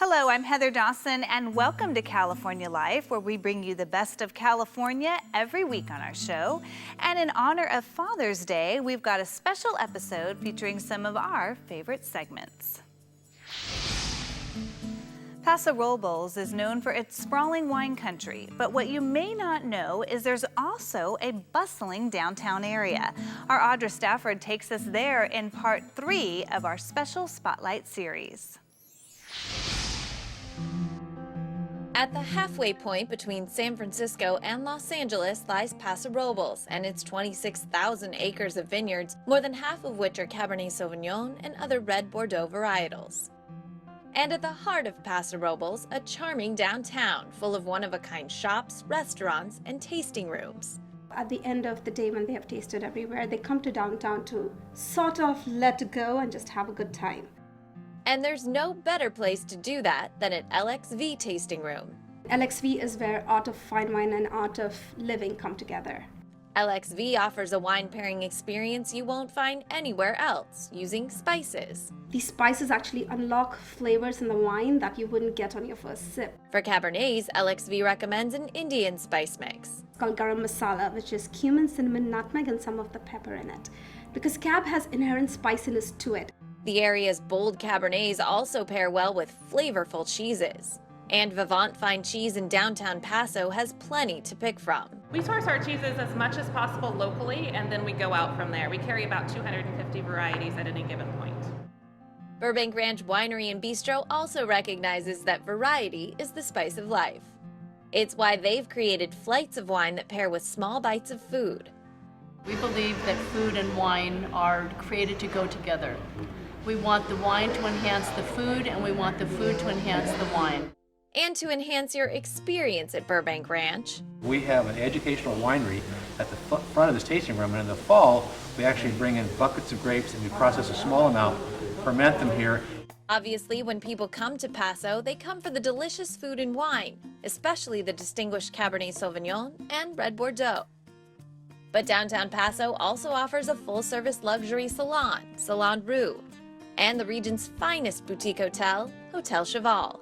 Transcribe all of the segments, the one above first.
Hello, I'm Heather Dawson, and welcome to California Life, where we bring you the best of California every week on our show. And in honor of Father's Day, we've got a special episode featuring some of our favorite segments. Paso Robles is known for its sprawling wine country, but what you may not know is there's also a bustling downtown area. Our Audra Stafford takes us there in part 3 of our special Spotlight series. At the halfway point between San Francisco and Los Angeles lies Paso Robles and its 26,000 acres of vineyards, more than half of which are Cabernet Sauvignon and other red Bordeaux varietals. And at the heart of Paso Robles, a charming downtown full of one-of-a-kind shops, restaurants, and tasting rooms. At the end of the day, when they have tasted everywhere, they come to downtown to sort of let go and just have a good time. And there's no better place to do that than at LXV Tasting Room. LXV is where art of fine wine and art of living come together. LXV offers a wine pairing experience you won't find anywhere else, using spices. These spices actually unlock flavors in the wine that you wouldn't get on your first sip. For Cabernets, LXV recommends an Indian spice mix. It's called garam masala, which is cumin, cinnamon, nutmeg, and some of the pepper in it. Because Cab has inherent spiciness to it. The area's bold Cabernets also pair well with flavorful cheeses. And Vivant Fine Cheese in downtown Paso has plenty to pick from. We source our cheeses as much as possible locally, and then we go out from there. We carry about 250 varieties at any given point. Burbank Ranch Winery and Bistro also recognizes that variety is the spice of life. It's why they've created flights of wine that pair with small bites of food. We believe that food and wine are created to go together. We want the wine to enhance the food, and we want the food to enhance the wine. And to enhance your experience at Burbank Ranch. We have an educational winery at the front of this tasting room, and in the fall, we actually bring in buckets of grapes and we process a small amount, ferment them here. Obviously, when people come to Paso, they come for the delicious food and wine, especially the distinguished Cabernet Sauvignon and red Bordeaux. But downtown Paso also offers a full-service luxury salon, Salon Rue, and the region's finest boutique hotel, Hotel Cheval.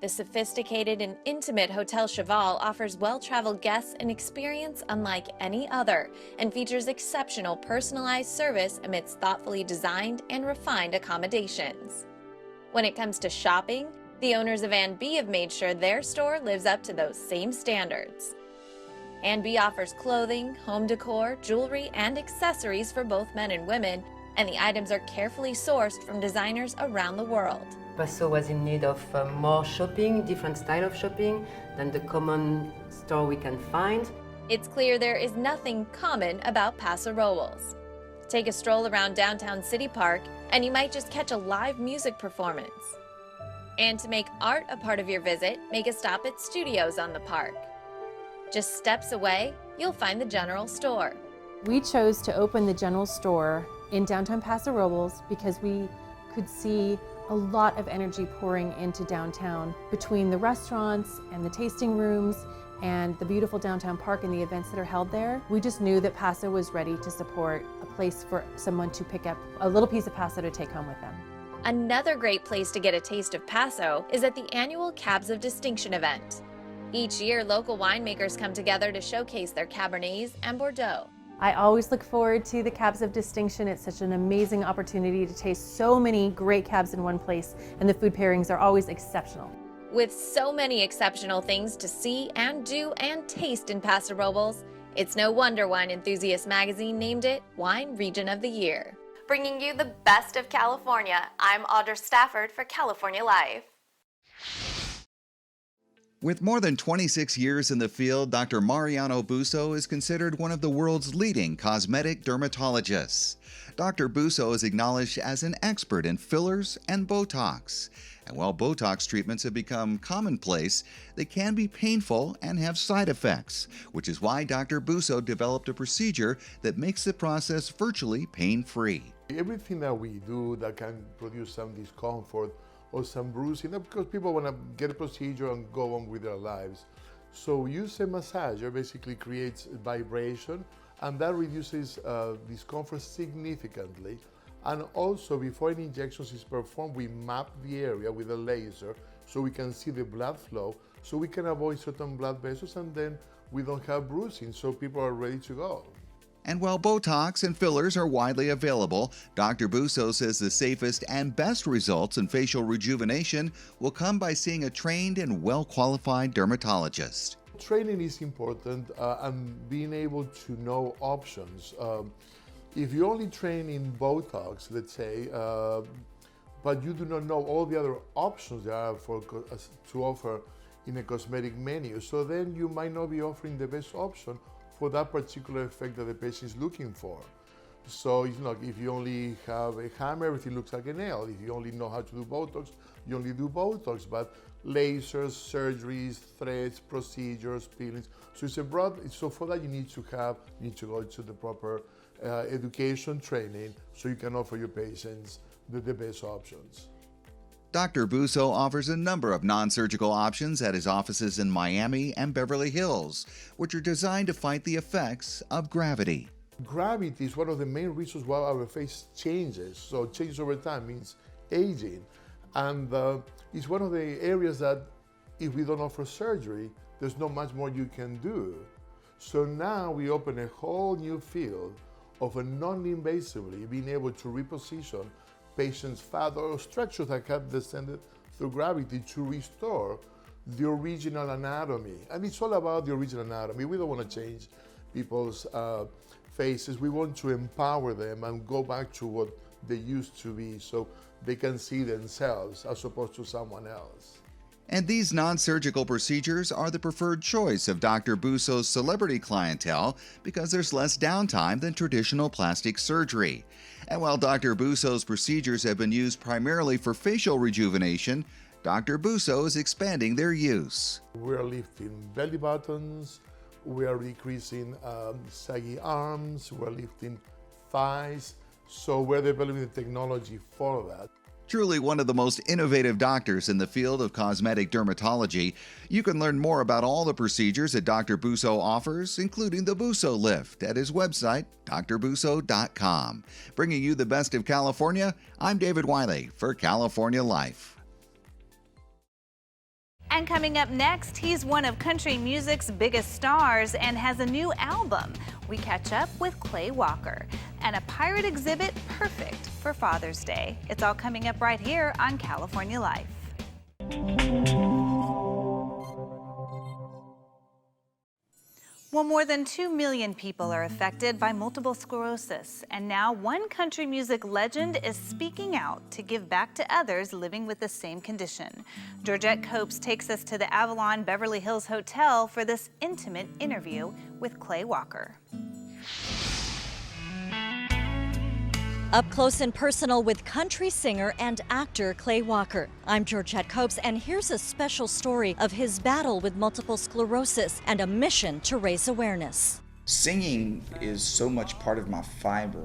The sophisticated and intimate Hotel Cheval offers well-traveled guests an experience unlike any other and features exceptional personalized service amidst thoughtfully designed and refined accommodations. When it comes to shopping, the owners of Ann B have made sure their store lives up to those same standards. Ann B offers clothing, home decor, jewelry, and accessories for both men and women, and the items are carefully sourced from designers around the world. Paso was in need of more shopping, different style of shopping than the common store we can find. It's clear there is nothing common about Paso Robles. Take a stroll around downtown City Park and you might just catch a live music performance. And to make art a part of your visit, make a stop at Studios on the park. Just steps away, you'll find the general store. We chose to open the general store in downtown Paso Robles because we could see a lot of energy pouring into downtown between the restaurants and the tasting rooms and the beautiful downtown park and the events that are held there. We just knew that Paso was ready to support a place for someone to pick up a little piece of Paso to take home with them. Another great place to get a taste of Paso is at the annual Cabs of Distinction event. Each year, local winemakers come together to showcase their Cabernets and Bordeaux. I always look forward to the Cabs of Distinction. It's such an amazing opportunity to taste so many great cabs in one place, and the food pairings are always exceptional. With so many exceptional things to see and do and taste in Paso Robles, it's no wonder Wine Enthusiast magazine named it Wine Region of the Year. Bringing you the best of California, I'm Audra Stafford for California Life. With more than 26 years in the field, Dr. Mariano Busso is considered one of the world's leading cosmetic dermatologists. Dr. Busso is acknowledged as an expert in fillers and Botox. And while Botox treatments have become commonplace, they can be painful and have side effects, which is why Dr. Busso developed a procedure that makes the process virtually pain-free. Everything that we do that can produce some discomfort or some bruising, because people want to get a procedure and go on with their lives. So use a massager basically creates vibration, and that reduces discomfort significantly. And also, before any injections is performed, we map the area with a laser so we can see the blood flow, so we can avoid certain blood vessels, and then we don't have bruising, so people are ready to go. And while Botox and fillers are widely available, Dr. Busso says the safest and best results in facial rejuvenation will come by seeing a trained and well-qualified dermatologist. Training is important, and being able to know options. If you only train in Botox, let's say, but you do not know all the other options there are to offer in a cosmetic menu, so then you might not be offering the best option for that particular effect that the patient is looking for. So if you only have a hammer, everything looks like a nail. If you only know how to do Botox, you only do Botox, but lasers, surgeries, threads, procedures, peelings. So it's a broad, so for that you need to go to the proper education training so you can offer your patients the best options. Dr. Busso offers a number of non-surgical options at his offices in Miami and Beverly Hills, which are designed to fight the effects of gravity. Gravity is one of the main reasons why our face changes. So changes over time means aging. And it's one of the areas that if we don't offer surgery, there's not much more you can do. So now we open a whole new field of a non-invasively being able to reposition patients' fat or structures that have descended through gravity to restore the original anatomy. And it's all about the original anatomy. We don't want to change people's faces. We want to empower them and go back to what they used to be so they can see themselves as opposed to someone else. And these non-surgical procedures are the preferred choice of Dr. Busso's celebrity clientele because there's less downtime than traditional plastic surgery. And while Dr. Busso's procedures have been used primarily for facial rejuvenation, Dr. Busso is expanding their use. We're lifting belly buttons, we are decreasing saggy arms, we're lifting thighs, so we're developing the technology for that. Truly one of the most innovative doctors in the field of cosmetic dermatology. You can learn more about all the procedures that Dr. Busso offers, including the Busso Lift, at his website, drbusso.com. Bringing you the best of California, I'm David Wiley for California Life. And coming up next, he's one of country music's biggest stars and has a new album. We catch up with Clay Walker and a pirate exhibit perfect for Father's Day. It's all coming up right here on California Life. Well, more than 2 million people are affected by multiple sclerosis, and now one country music legend is speaking out to give back to others living with the same condition. Georgette Copes takes us to the Avalon Beverly Hills Hotel for this intimate interview with Clay Walker. Up close and personal with country singer and actor Clay Walker. I'm Georgette Copes, and here's a special story of his battle with multiple sclerosis and a mission to raise awareness. Singing is so much part of my fiber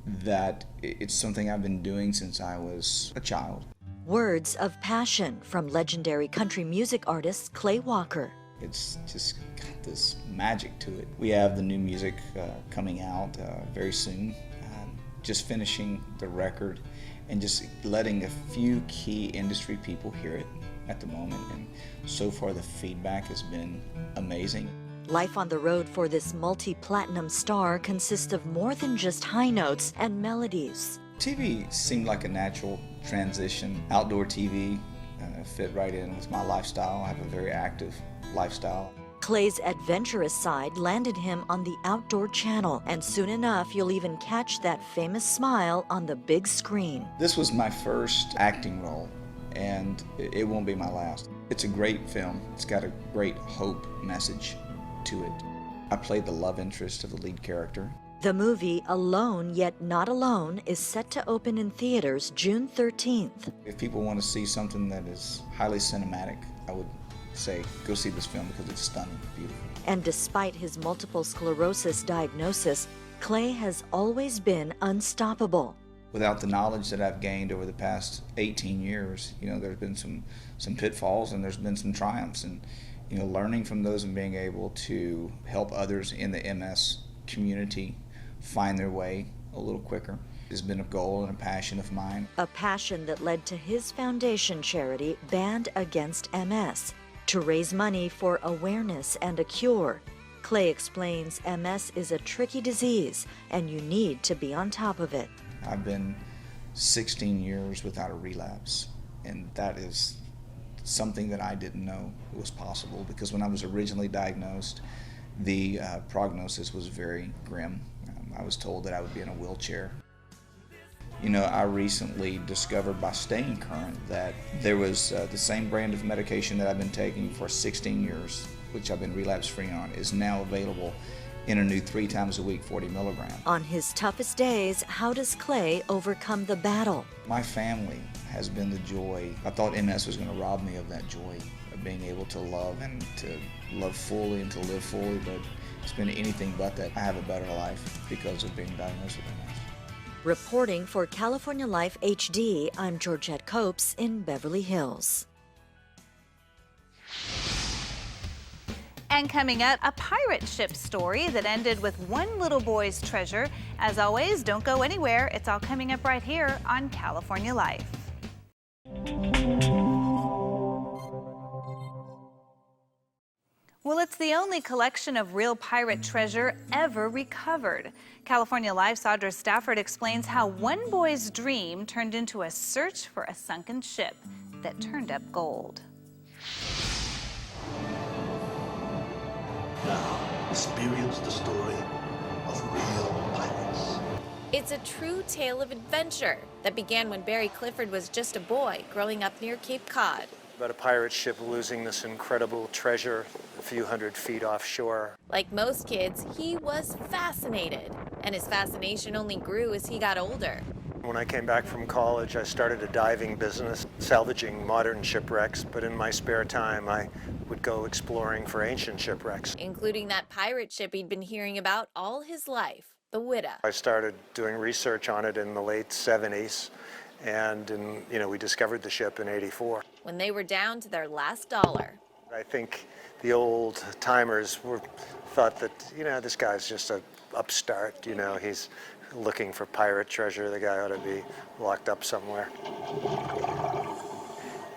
that it's something I've been doing since I was a child. Words of passion from legendary country music artist Clay Walker. It's just got this magic to it. We have the new music coming out very soon. Just finishing the record and just letting a few key industry people hear it at the moment, and so far the feedback has been amazing. Life on the road for this multi-platinum star consists of more than just high notes and melodies. TV seemed like a natural transition. Outdoor TV fit right in with my lifestyle. I have a very active lifestyle. Clay's adventurous side landed him on the Outdoor Channel, and soon enough you'll even catch that famous smile on the big screen. This was my first acting role, and it won't be my last. It's a great film. It's got a great hope message to it. I played the love interest of the lead character. The movie Alone Yet Not Alone is set to open in theaters June 13th. If people want to see something that is highly cinematic, I would say go see this film because it's stunning, beautiful. And despite his multiple sclerosis diagnosis, Clay has always been unstoppable. Without the knowledge that I've gained over the past 18 years, there's been some pitfalls and there's been some triumphs, and learning from those and being able to help others in the MS community find their way a little quicker It's been a goal and a passion of mine. A passion that led to his foundation charity, Band Against MS, to raise money for awareness and a cure. Clay explains MS is a tricky disease and you need to be on top of it. I've been 16 years without a relapse, and that is something that I didn't know was possible, because when I was originally diagnosed, the prognosis was very grim. I was told that I would be in a wheelchair. You know, I recently discovered by staying current that there was the same brand of medication that I've been taking for 16 years, which I've been relapse-free on, is now available in a new 3 times a week, 40 milligram. On his toughest days, how does Clay overcome the battle? My family has been the joy. I thought MS was going to rob me of that joy, of being able to love and to love fully and to live fully, but it's been anything but that. I have a better life because of being diagnosed with MS. Reporting for California Life HD, I'm Georgette Copes in Beverly Hills. And coming up, a pirate ship story that ended with one little boy's treasure. As always, don't go anywhere. It's all coming up right here on California Life. Well, it's the only collection of real pirate treasure ever recovered. California Life's Audra Stafford explains how one boy's dream turned into a search for a sunken ship that turned up gold. Now, experience the story of real pirates. It's a true tale of adventure that began when Barry Clifford was just a boy growing up near Cape Cod. About a pirate ship losing this incredible treasure a few hundred feet offshore. Like most kids, he was fascinated, and his fascination only grew as he got older. When I came back from college, I started a diving business, salvaging modern shipwrecks, but in my spare time, I would go exploring for ancient shipwrecks. Including that pirate ship he'd been hearing about all his life, the Witta. I started doing research on it in the late 70s, and we discovered the ship in '84. When they were down to their last dollar. I think the old timers thought that, this guy's just an upstart, he's looking for pirate treasure. The guy ought to be locked up somewhere.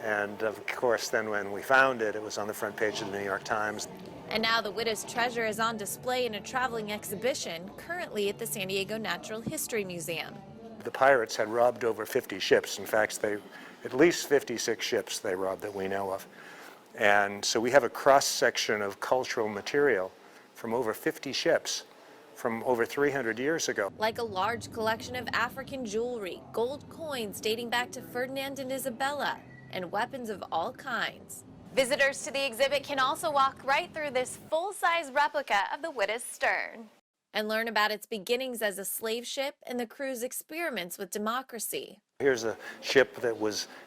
And of course, then when we found it, it was on the front page of the New York Times. And now the Witta's treasure is on display in a traveling exhibition currently at the San Diego Natural History Museum. The pirates had robbed over 50 ships. In fact, at least 56 ships they robbed that we know of. And so we have a cross-section of cultural material from over 50 ships from over 300 years ago. Like a large collection of African jewelry, gold coins dating back to Ferdinand and Isabella, and weapons of all kinds. Visitors to the exhibit can also walk right through this full-size replica of the Witta's stern and learn about its beginnings as a slave ship and the crew's experiments with democracy. Here's a ship that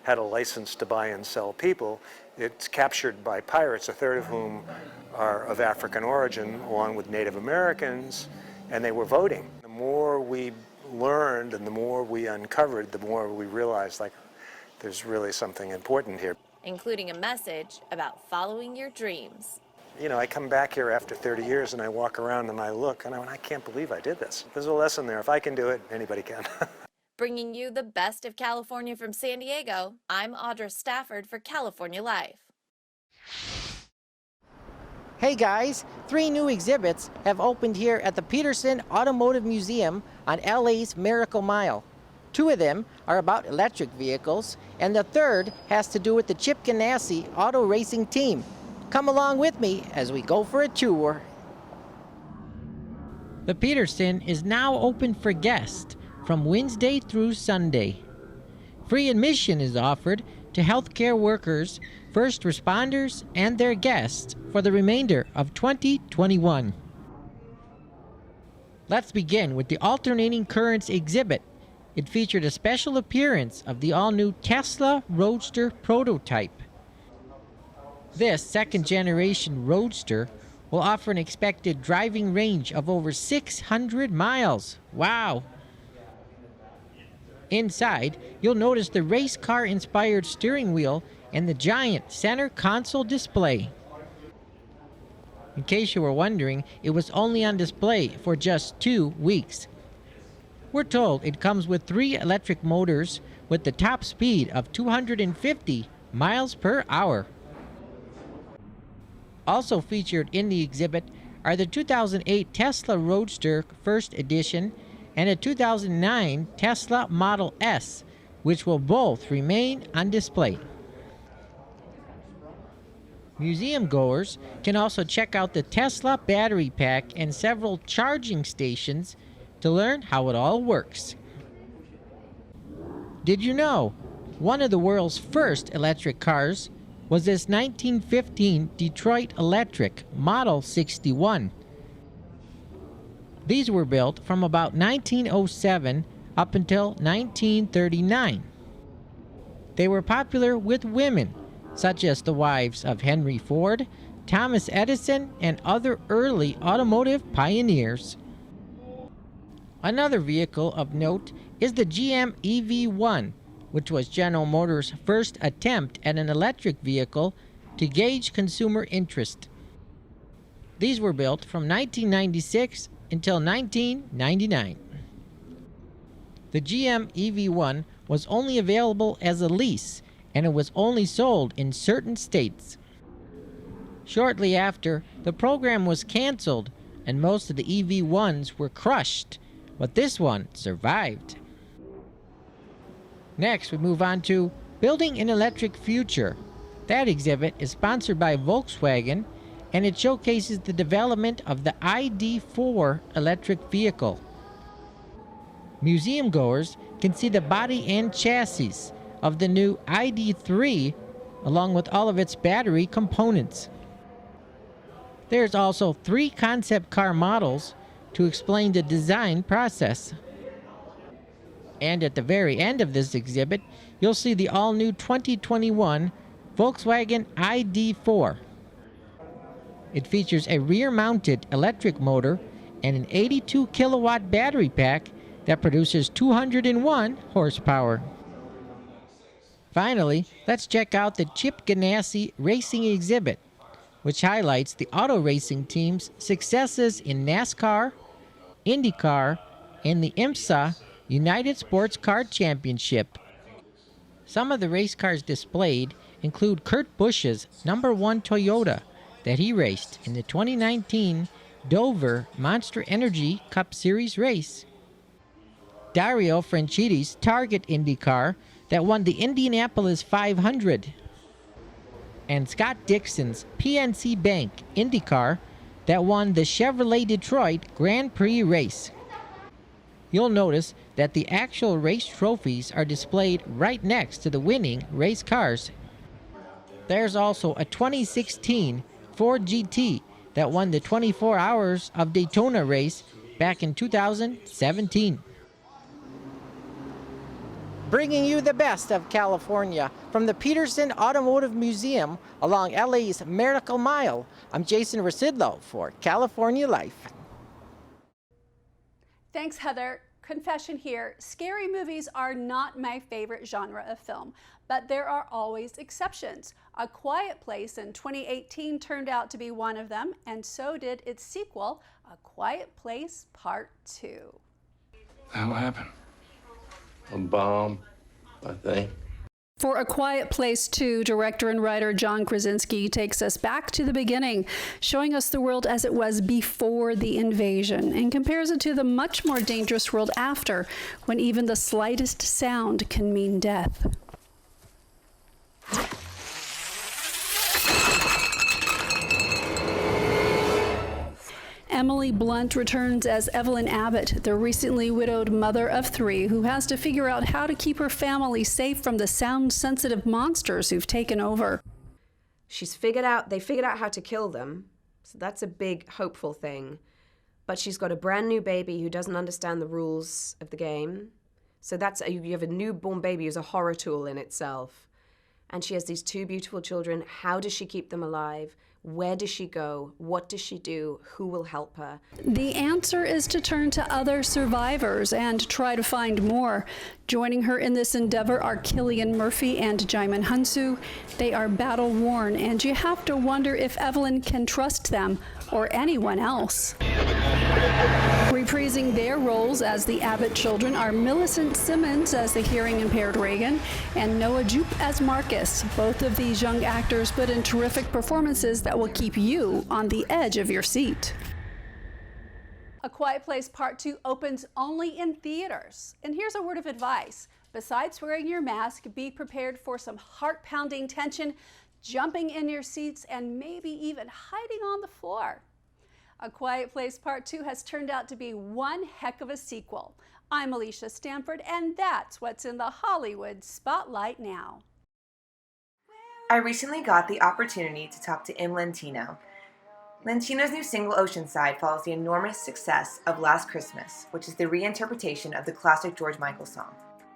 had a license to buy and sell people. It's captured by pirates, a third of whom are of African origin, along with Native Americans, and they were voting. The more we learned and the more we uncovered, the more we realized, there's really something important here. Including a message about following your dreams. I come back here after 30 years and I walk around and I look and I can't believe I did this. There's a lesson there. If I can do it, anybody can. Bringing you the best of California from San Diego, I'm Audra Stafford for California Life. Hey guys, 3 new exhibits have opened here at the Peterson Automotive Museum on LA's Miracle Mile. 2 of them are about electric vehicles, and the third has to do with the Chip Ganassi auto racing team. Come along with me as we go for a tour. The Peterson is now open for guests from Wednesday through Sunday. Free admission is offered to healthcare workers, first responders, and their guests for the remainder of 2021. Let's begin with the Alternating Currents exhibit. It featured a special appearance of the all-new Tesla Roadster prototype. This second-generation Roadster will offer an expected driving range of over 600 miles. Wow! Inside, you'll notice the race car-inspired steering wheel and the giant center console display. In case you were wondering, it was only on display for just 2 weeks. We're told it comes with 3 electric motors with the top speed of 250 miles per hour. Also featured in the exhibit are the 2008 Tesla Roadster First Edition and a 2009 Tesla Model S, which will both remain on display. Museum goers can also check out the Tesla battery pack and several charging stations to learn how it all works. Did you know one of the world's first electric cars was this 1915 Detroit Electric Model 61? These were built from about 1907 up until 1939. They were popular with women, such as the wives of Henry Ford, Thomas Edison, and other early automotive pioneers. Another vehicle of note is the GM EV1, which was General Motors' first attempt at an electric vehicle to gauge consumer interest. These were built from 1996 until 1999. The GM EV1 was only available as a lease, and it was only sold in certain states. Shortly after, the program was canceled and most of the EV1s were crushed, but this one survived. Next, we move on to Building an Electric Future. That exhibit is sponsored by Volkswagen, and it showcases the development of the ID.4 electric vehicle. Museum goers can see the body and chassis of the new ID.3 along with all of its battery components. There's also 3 concept car models to explain the design process. And at the very end of this exhibit, you'll see the all-new 2021 Volkswagen ID.4. It features a rear-mounted electric motor and an 82 kilowatt battery pack that produces 201 horsepower. Finally, let's check out the Chip Ganassi Racing exhibit, which highlights the auto racing team's successes in NASCAR, IndyCar, and the IMSA United Sports Car Championship. Some of the race cars displayed include Kurt Busch's #1 Toyota that he raced in the 2019 Dover Monster Energy Cup Series race, Dario Franchitti's Target Indy car that won the Indianapolis 500, and Scott Dixon's PNC Bank Indy car that won the Chevrolet Detroit Grand Prix race. You'll notice that the actual race trophies are displayed right next to the winning race cars. There's also a 2016 Ford GT that won the 24 Hours of Daytona race back in 2017. Bringing you the best of California from the Peterson Automotive Museum along LA's Miracle Mile, I'm Jason Rasidlo for California Life. Thanks, Heather. Confession here, scary movies are not my favorite genre of film, but there are always exceptions. A Quiet Place in 2018 turned out to be one of them, and so did its sequel, A Quiet Place Part 2. What happened? A bomb, I think. For A Quiet Place 2, director and writer John Krasinski takes us back to the beginning, showing us the world as it was before the invasion, and compares it to the much more dangerous world after, when even the slightest sound can mean death. Emily Blunt returns as Evelyn Abbott, the recently widowed mother of 3 who has to figure out how to keep her family safe from the sound-sensitive monsters who've taken over. They figured out how to kill them, so that's a big, hopeful thing. But she's got a brand new baby who doesn't understand the rules of the game. So you have a newborn baby who's a horror tool in itself. And she has these 2 beautiful children. How does she keep them alive? Where does she go? What does she do? Who will help her? The answer is to turn to other survivors and try to find more. Joining her in this endeavor are Cillian Murphy and Jaimin Hunsu. They are battle-worn, and you have to wonder if Evelyn can trust them or anyone else. reprising their roles as the Abbott children are Millicent Simmons as the hearing-impaired Reagan and Noah Jupe as Marcus. Both of these young actors put in terrific performances that will keep you on the edge of your seat. A Quiet Place Part 2 opens only in theaters. And here's a word of advice. Besides wearing your mask, be prepared for some heart-pounding tension, jumping in your seats, and maybe even hiding on the floor. A Quiet Place Part 2 has turned out to be one heck of a sequel. I'm Alicia Stanford, and that's what's in the Hollywood Spotlight now. I recently got the opportunity to talk to Lentino. Lentino's new single, Oceanside, follows the enormous success of Last Christmas, which is the reinterpretation of the classic George Michael song.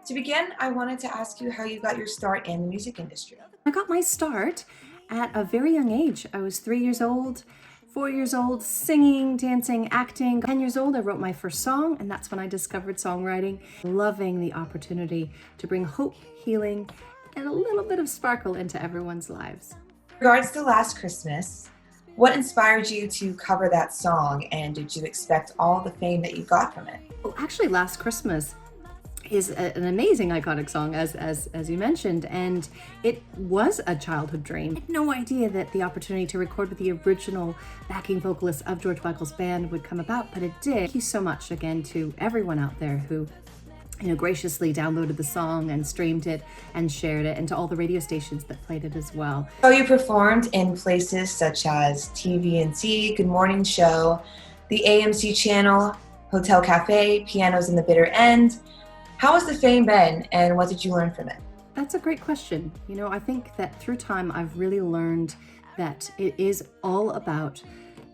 To begin, I wanted to ask you how you got your start in the music industry. I got my start at a very young age. I was 3 years old, 4 years old, singing, dancing, acting. 10 years old, I wrote my first song, and that's when I discovered songwriting. Loving the opportunity to bring hope, healing, and a little bit of sparkle into everyone's lives. In regards to Last Christmas, what inspired you to cover that song, and did you expect all the fame that you got from it? Well, actually, Last Christmas is an amazing iconic song, as you mentioned, and it was a childhood dream. I had no idea that the opportunity to record with the original backing vocalist of George Michael's band would come about, but it did. Thank you so much again to everyone out there who graciously downloaded the song and streamed it and shared it, and to all the radio stations that played it as well. So you performed in places such as TVNC, Good Morning Show, the AMC channel, Hotel Cafe, Pianos in the Bitter End. How has the fame been, and what did you learn from it? That's a great question. I think that through time I've really learned that it is all about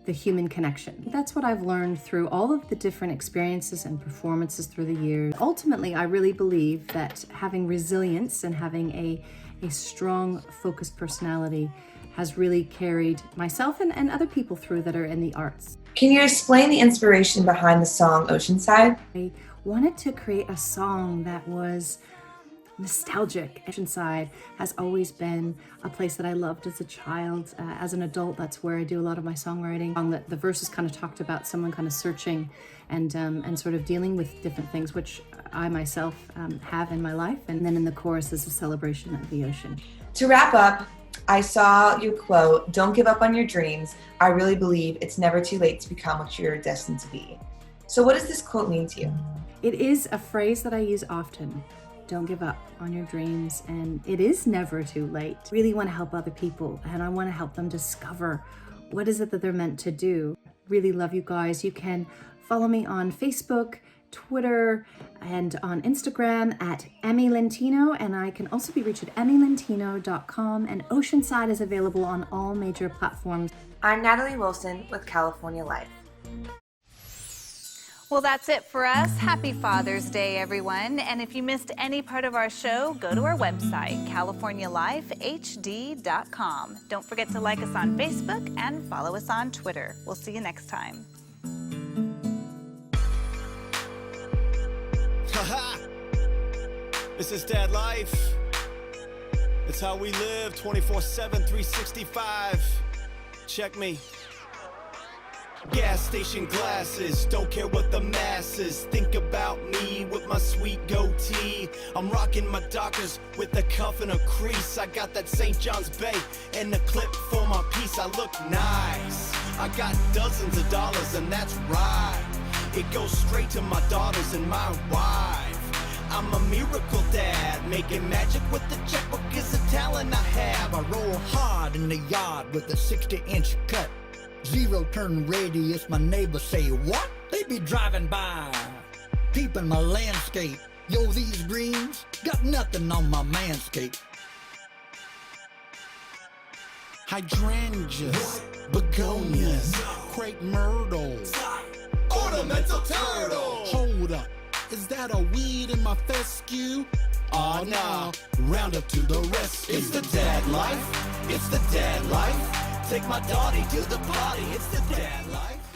the human connection. That's what I've learned through all of the different experiences and performances through the years. Ultimately, I really believe that having resilience and having a strong, focused personality has really carried myself and other people through that are in the arts. Can you explain the inspiration behind the song Oceanside? I wanted to create a song that was nostalgic. Oceanside has always been a place that I loved as a child. As an adult, that's where I do a lot of my songwriting. The verses kind of talked about someone kind of searching and sort of dealing with different things, which I myself have in my life. And then in the chorus is a celebration of the ocean. To wrap up, I saw your quote, "Don't give up on your dreams. I really believe it's never too late to become what you're destined to be." So what does this quote mean to you? It is a phrase that I use often. Don't give up on your dreams, and it is never too late. I really want to help other people, and I want to help them discover what is it that they're meant to do. Really love you guys. You can follow me on Facebook, Twitter, and on Instagram at Emmy Lentino, and I can also be reached at emmylentino.com, and Oceanside is available on all major platforms. I'm Natalie Wilson with California Life. Well, that's it for us. Happy Father's Day, everyone. And if you missed any part of our show, go to our website, californialifehd.com. Don't forget to like us on Facebook and follow us on Twitter. We'll see you next time. Haha! This is Dad Life. It's how we live 24/7, 365. Check me. Gas station glasses, don't care what the masses think about me with my sweet goatee. I'm rocking my Dockers with a cuff and a crease. I got that St. John's Bay and a clip for my piece. I look nice. I got dozens of dollars and that's right. It goes straight to my daughters and my wife. I'm a miracle dad, making magic with the checkbook is a talent I have. I roll hard in the yard with a 60-inch cut. Zero turn radius, my neighbors say, what? They be driving by, peeping my landscape. Yo, these greens got nothing on my manscape. Hydrangeas, begonias, crepe myrtles, ornamental turtle. Hold up, is that a weed in my fescue? Oh no, round up to the rescue. It's the dad life, it's the dad life. Take my daughter to the party, it's the dad life.